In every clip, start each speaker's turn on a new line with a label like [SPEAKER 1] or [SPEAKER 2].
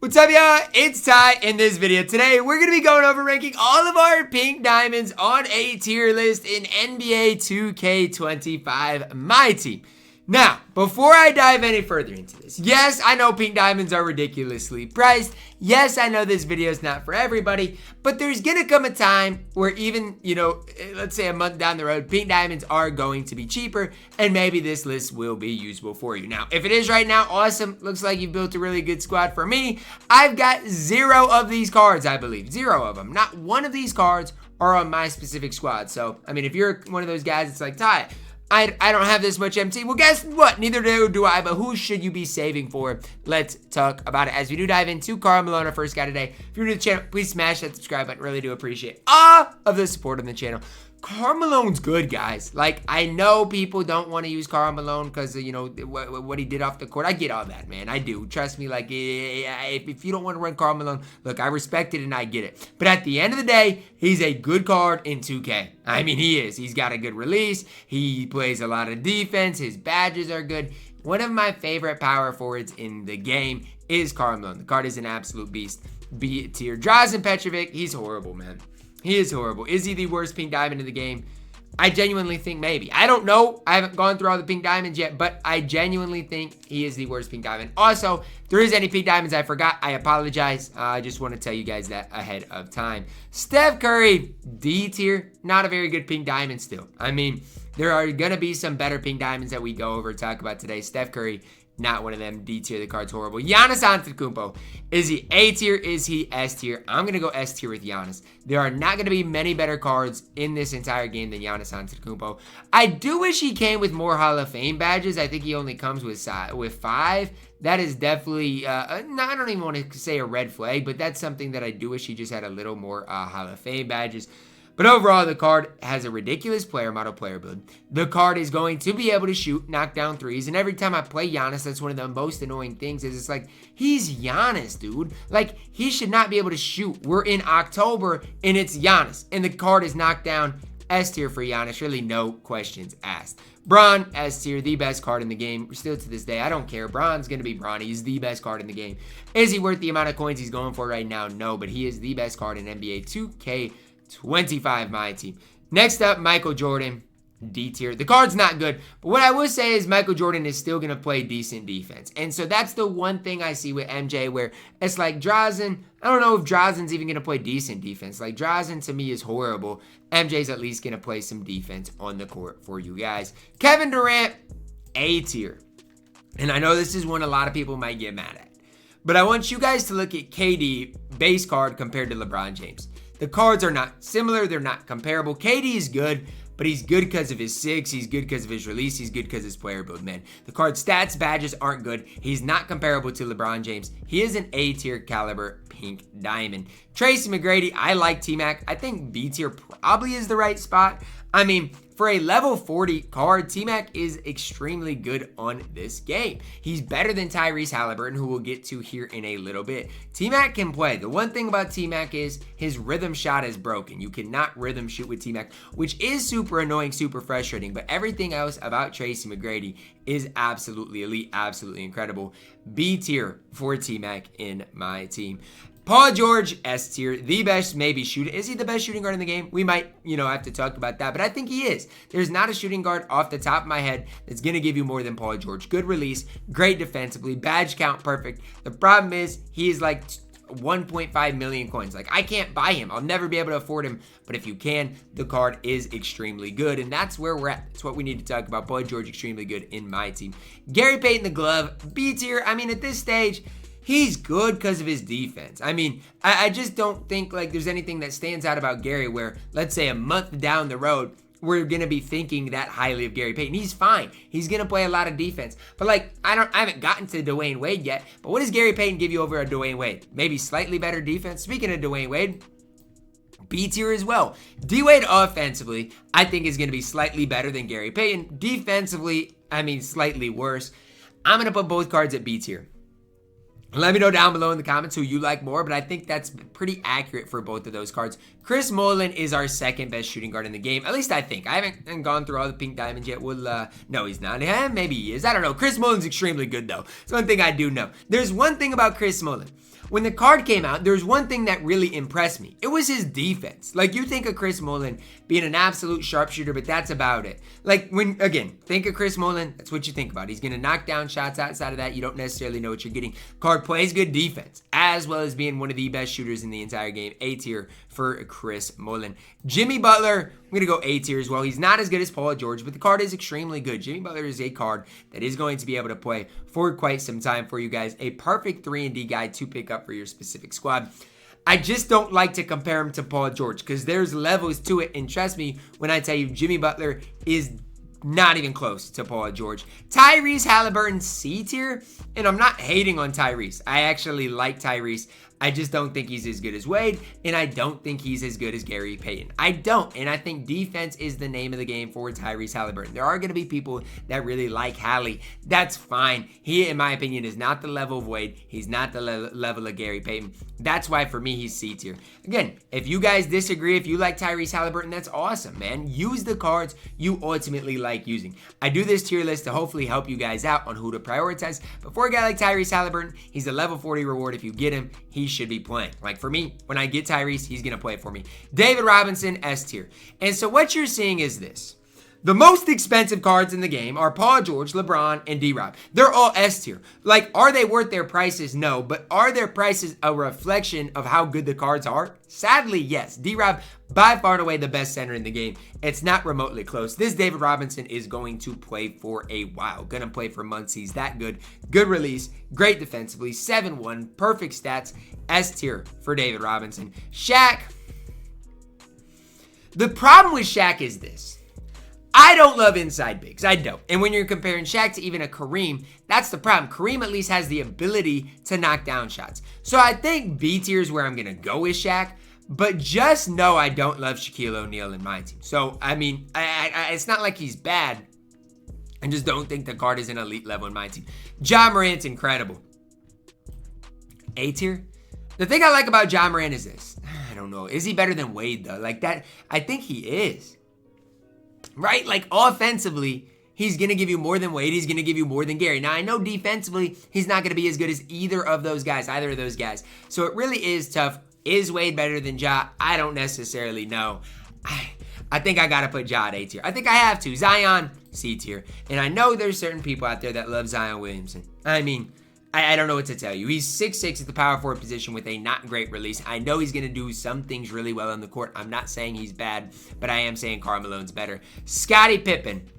[SPEAKER 1] What's up, y'all? It's Ty in this video. Today, we're going to be going over ranking all of our pink diamonds on a tier list in NBA 2K25 MyTEAM. Now, before I dive any further into this, yes, I know pink diamonds are ridiculously priced. Yes, I know this video is not for everybody, but there's going to come a time where even, let's say a month down the road, pink diamonds are going to be cheaper, and maybe this list will be usable for you. Now, if it is right now, awesome. Looks like you've built a really good squad. For me, I've got 0 of these cards, I believe. 0 of them. Not one of these cards are on my specific squad. So, I mean, if you're one of those guys, it's like, Ty, I don't have this much MT. Well, guess what? Neither do I, but who should you be saving for? Let's talk about it as we do dive into Karl Malone, our first guy today. If you're new to the channel, please smash that subscribe button. Really do appreciate all of the support on the channel. Karl Malone's good, guys. Like, I know people don't want to use Karl Malone because of, what he did off the court. I get all that, man. I do. Trust me, like, if you don't want to run Karl Malone, look, I respect it and I get it. But at the end of the day, he's a good card in 2K. I mean, he is. He's got a good release. He plays a lot of defense. His badges are good. One of my favorite power forwards in the game is Karl Malone. The card is an absolute beast. B tier. Drazen Petrovic, he's horrible, man. He is horrible. Is he the worst pink diamond in the game? I genuinely think maybe. I don't know. I haven't gone through all the pink diamonds yet, but I genuinely think he is the worst pink diamond. Also, if there is any pink diamonds I forgot, I apologize. I just want to tell you guys that ahead of time. Steph Curry, D tier. Not a very good pink diamond still. I mean, there are going to be some better pink diamonds that we go over and talk about today. Steph Curry, not one of them. D tier, the card's horrible. Giannis Antetokounmpo. Is he A tier? Is he S tier? I'm going to go S tier with Giannis. There are not going to be many better cards in this entire game than Giannis Antetokounmpo. I do wish he came with more Hall of Fame badges. I think he only comes with 5. That is definitely, I don't even want to say a red flag, but that's something that I do wish he just had a little more Hall of Fame badges. But overall, the card has a ridiculous player model player build. The card is going to be able to shoot, knock down threes. And every time I play Giannis, that's one of the most annoying things is it's like, he's Giannis, dude. Like, he should not be able to shoot. We're in October, and it's Giannis. And the card is knocked down. S tier for Giannis. Really no questions asked. Bron, S tier, the best card in the game. Still to this day, I don't care. Bron's going to be Bron. He's the best card in the game. Is he worth the amount of coins he's going for right now? No, but he is the best card in NBA 2K25 MyTEAM. Next up, Michael Jordan, D tier. The card's not good, but what I will say is Michael Jordan is still going to play decent defense. And so that's the one thing I see with MJ where it's like Drazen, I don't know if Drazen's even going to play decent defense. Like, Drazen to me is horrible. MJ's at least going to play some defense on the court for you guys. Kevin Durant, A tier. And I know this is one a lot of people might get mad at, but I want you guys to look at KD base card compared to LeBron James. The cards are not similar. They're not comparable. KD is good, but he's good because of his 6. He's good because of his release. He's good because of his player build, man. The card stats, badges aren't good. He's not comparable to LeBron James. He is an A tier caliber pink diamond. Tracy McGrady, I like T-Mac. I think B tier probably is the right spot. I mean, for a level 40 card, T-Mac is extremely good on this game. He's better than Tyrese Halliburton, who we'll get to here in a little bit. T-Mac can play. The one thing about T-Mac is his rhythm shot is broken. You cannot rhythm shoot with T-Mac, which is super annoying, super frustrating, but everything else about Tracy McGrady is absolutely elite, absolutely incredible. B tier for T-Mac in my team. Paul George, S tier, the best maybe shooter. Is he the best shooting guard in the game? We might, have to talk about that, but I think he is. There's not a shooting guard off the top of my head that's going to give you more than Paul George. Good release, great defensively, badge count perfect. The problem is he is like 1.5 million coins. Like, I can't buy him. I'll never be able to afford him, but if you can, the card is extremely good, and that's where we're at. That's what we need to talk about. Paul George, extremely good in my team. Gary Payton, the glove, B tier. I mean, at this stage, he's good because of his defense. I mean, I just don't think like there's anything that stands out about Gary where, let's say a month down the road, we're going to be thinking that highly of Gary Payton. He's fine. He's going to play a lot of defense. But like, I haven't gotten to Dwayne Wade yet. But what does Gary Payton give you over a Dwayne Wade? Maybe slightly better defense. Speaking of Dwayne Wade, B tier as well. D-Wade offensively, I think is going to be slightly better than Gary Payton. Defensively, I mean, slightly worse. I'm going to put both cards at B tier. Let me know down below in the comments who you like more, but I think that's pretty accurate for both of those cards. Chris Mullin is our second best shooting guard in the game. At least I think. I haven't gone through all the pink diamonds yet. Well, no, he's not. Maybe he is. I don't know. Chris Mullin's extremely good, though. It's one thing I do know. There's one thing about Chris Mullin. when the card came out, there's one thing that really impressed me. It was his defense. Like, you think of Chris Mullin being an absolute sharpshooter, but that's about it. Like, think of Chris Mullin, that's what you think about. He's going to knock down shots. Outside of that, you don't necessarily know what you're getting. Card plays good defense, as well as being one of the best shooters in the entire game. A tier for Chris Mullin. Jimmy Butler, I'm going to go A tier as well. He's not as good as Paul George, but the card is extremely good. Jimmy Butler is a card that is going to be able to play for quite some time for you guys. A perfect 3-and-D guy to pick up for your specific squad. I just don't like to compare him to Paul George because there's levels to it. And trust me when I tell you, Jimmy Butler is not even close to Paul George. Tyrese Halliburton, C tier. And I'm not hating on Tyrese. I actually like Tyrese. I just don't think he's as good as Wade, and I don't think he's as good as Gary Payton. I don't, and I think defense is the name of the game for Tyrese Halliburton. There are going to be people that really like Hallie. That's fine. He, in my opinion, is not the level of Wade. He's not the level of Gary Payton. That's why, for me, he's C tier. Again, if you guys disagree, if you like Tyrese Halliburton, that's awesome, man. Use the cards you ultimately like using. I do this tier list to hopefully help you guys out on who to prioritize. But for a guy like Tyrese Halliburton, he's a level 40 reward. If you get him, he should be playing. Like for me, when I get Tyrese, he's going to play for me. David Robinson, S tier. And so what you're seeing is this. The most expensive cards in the game are Paul George, LeBron, and D-Rob. They're all S tier. Like, are they worth their prices? No. But are their prices a reflection of how good the cards are? Sadly, yes. D-Rob, by far and away the best center in the game. It's not remotely close. This David Robinson is going to play for a while. Gonna play for months. He's that good. Good release. Great defensively. 7-1. Perfect stats. S tier for David Robinson. Shaq. The problem with Shaq is this. I don't love inside bigs. I don't. And when you're comparing Shaq to even a Kareem, that's the problem. Kareem at least has the ability to knock down shots. So I think B tier is where I'm going to go with Shaq. But just know I don't love Shaquille O'Neal in my team. So, I mean, it's not like he's bad. I just don't think the card is an elite level in my team. Ja Morant's incredible. A tier? The thing I like about Ja Morant is this. I don't know. Is he better than Wade, though? Like that, I think he is. Right? Like, offensively, he's going to give you more than Wade. He's going to give you more than Gary. Now, I know defensively, he's not going to be as good as either of those guys. So, it really is tough. Is Wade better than Ja? I don't necessarily know. I think I got to put Ja at A tier. I think I have to. Zion, C tier. And I know there's certain people out there that love Zion Williamson. I mean, I don't know what to tell you. He's 6'6" at the power forward position with a not great release. I know he's going to do some things really well on the court. I'm not saying he's bad, but I am saying Karl Malone's better. Scottie Pippen.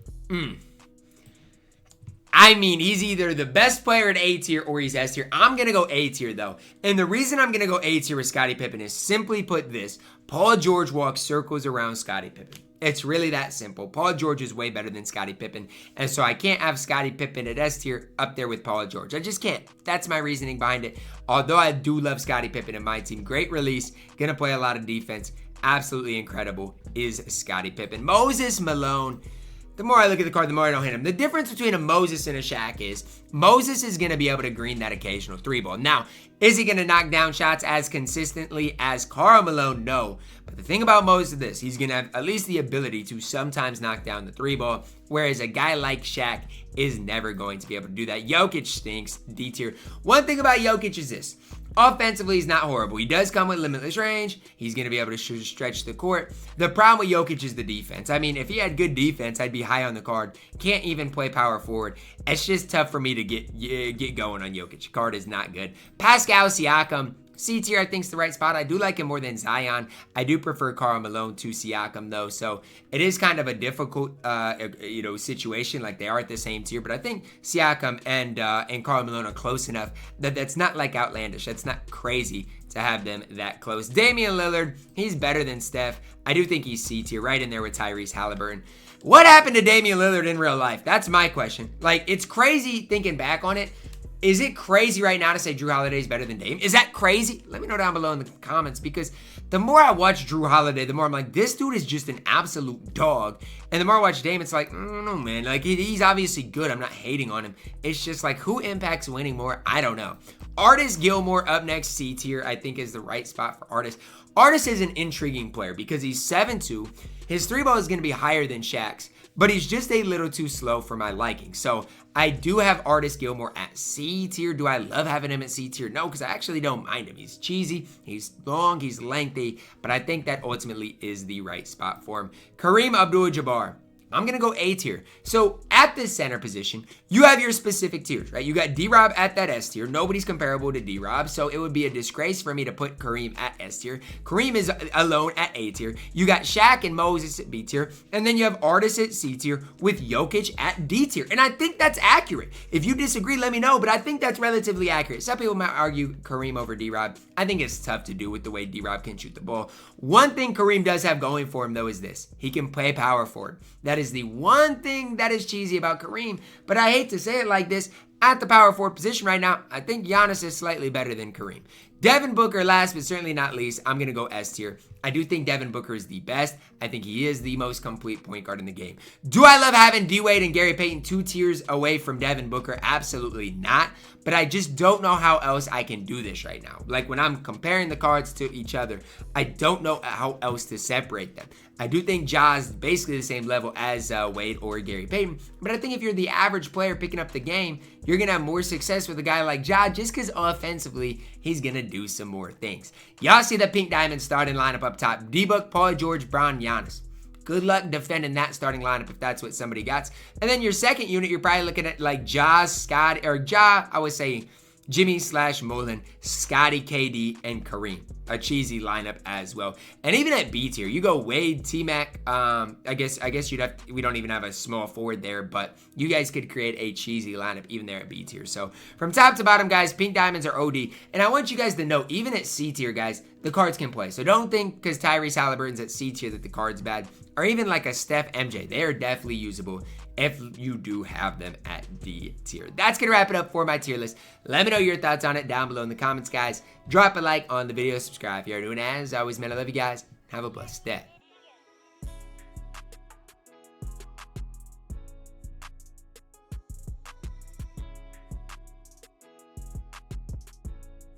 [SPEAKER 1] I mean, he's either the best player at A tier or he's S tier. I'm going to go A tier, though. And the reason I'm going to go A tier with Scottie Pippen is simply put this. Paul George walks circles around Scottie Pippen. It's really that simple. Paul George is way better than Scottie Pippen. And so I can't have Scottie Pippen at S tier up there with Paul George. I just can't. That's my reasoning behind it. Although I do love Scottie Pippen in my team. Great release. Going to play a lot of defense. Absolutely incredible is Scottie Pippen. Moses Malone. The more I look at the card, the more I don't hit him. The difference between a Moses and a Shaq is Moses is going to be able to green that occasional 3-ball. Now, is he going to knock down shots as consistently as Karl Malone? No. But the thing about Moses is this. He's going to have at least the ability to sometimes knock down the 3-ball, whereas a guy like Shaq is never going to be able to do that. Jokic stinks. D tier. One thing about Jokic is this. Offensively, he's not horrible. He does come with limitless range. He's going to be able to stretch the court. The problem with Jokic is the defense. I mean, if he had good defense, I'd be high on the card. Can't even play power forward. It's just tough for me to get going on Jokic. The card is not good. Pascal Siakam. C tier, I think, is the right spot. I do like him more than Zion. I do prefer Karl Malone to Siakam, though. So it is kind of a difficult, situation. Like, they are at the same tier. But I think Siakam and Karl Malone are close enough that that's not, like, outlandish. That's not crazy to have them that close. Damian Lillard, he's better than Steph. I do think he's C tier, right in there with Tyrese Halliburton. What happened to Damian Lillard in real life? That's my question. Like, it's crazy thinking back on it. Is it crazy right now to say Jrue Holiday is better than Dame? Is that crazy? Let me know down below in the comments, because the more I watch Jrue Holiday, the more I'm like, this dude is just an absolute dog. And the more I watch Dame, it's like, I don't know, man. Like, he's obviously good. I'm not hating on him. It's just like, who impacts winning more? I don't know. Artis Gilmore up next, C tier, I think is the right spot for Artis. Artis is an intriguing player because he's 7'2". His 3-ball is going to be higher than Shaq's. but he's just a little too slow for my liking. So I do have Artis Gilmore at C tier. Do I love having him at C tier? No, because I actually don't mind him. He's cheesy, he's long, he's lengthy, but I think that ultimately is the right spot for him. Kareem Abdul-Jabbar, I'm going to go A tier. So at the center position, you have your specific tiers, right? You got D-Rob at that S tier. Nobody's comparable to D-Rob, so it would be a disgrace for me to put Kareem at S tier. Kareem is alone at A tier. You got Shaq and Moses at B tier, and then you have Artis at C tier with Jokic at D tier. And I think that's accurate. If you disagree, let me know, but I think that's relatively accurate. Some people might argue Kareem over D-Rob. I think it's tough to do with the way D-Rob can shoot the ball. One thing Kareem does have going for him, though, is this. He can play power forward. That is the one thing that is cheesy about Kareem, but I hate to say it like this. At the power forward position right now, I think Giannis is slightly better than Kareem. Devin Booker last, but certainly not least, I'm going to go S tier. I do think Devin Booker is the best. I think he is the most complete point guard in the game. Do I love having D-Wade and Gary Payton 2 tiers away from Devin Booker? Absolutely not. But I just don't know how else I can do this right now. Like when I'm comparing the cards to each other, I don't know how else to separate them. I do think Ja is basically the same level as Wade or Gary Payton. But I think if you're the average player picking up the game, you're going to have more success with a guy like Ja just because offensively, he's going to do some more things. Y'all see the Pink Diamond starting lineup up top. D-Book, Paul George, Brown, Giannis. Good luck defending that starting lineup if that's what somebody got. And then your second unit, you're probably looking at like Ja, Scott, or Ja, I would say Jimmy/Mullen, Scotty, KD, and Kareem. A cheesy lineup as well. And even at B tier, you go Wade, T-Mac. I guess we don't even have a small forward there, but you guys could create a cheesy lineup even there at B tier. So from top to bottom, guys, Pink Diamonds are OD. And I want you guys to know, even at C tier, guys, the cards can play. So don't think because Tyrese Halliburton's at C tier that the card's bad. Or even like a Steph MJ. They are definitely usable if you do have them at D tier. That's going to wrap it up for my tier list. Let me know your thoughts on it down below in the comments, guys. Drop a like on the video, subscribe if you're new, and as always, man, I love you guys. Have a blessed day.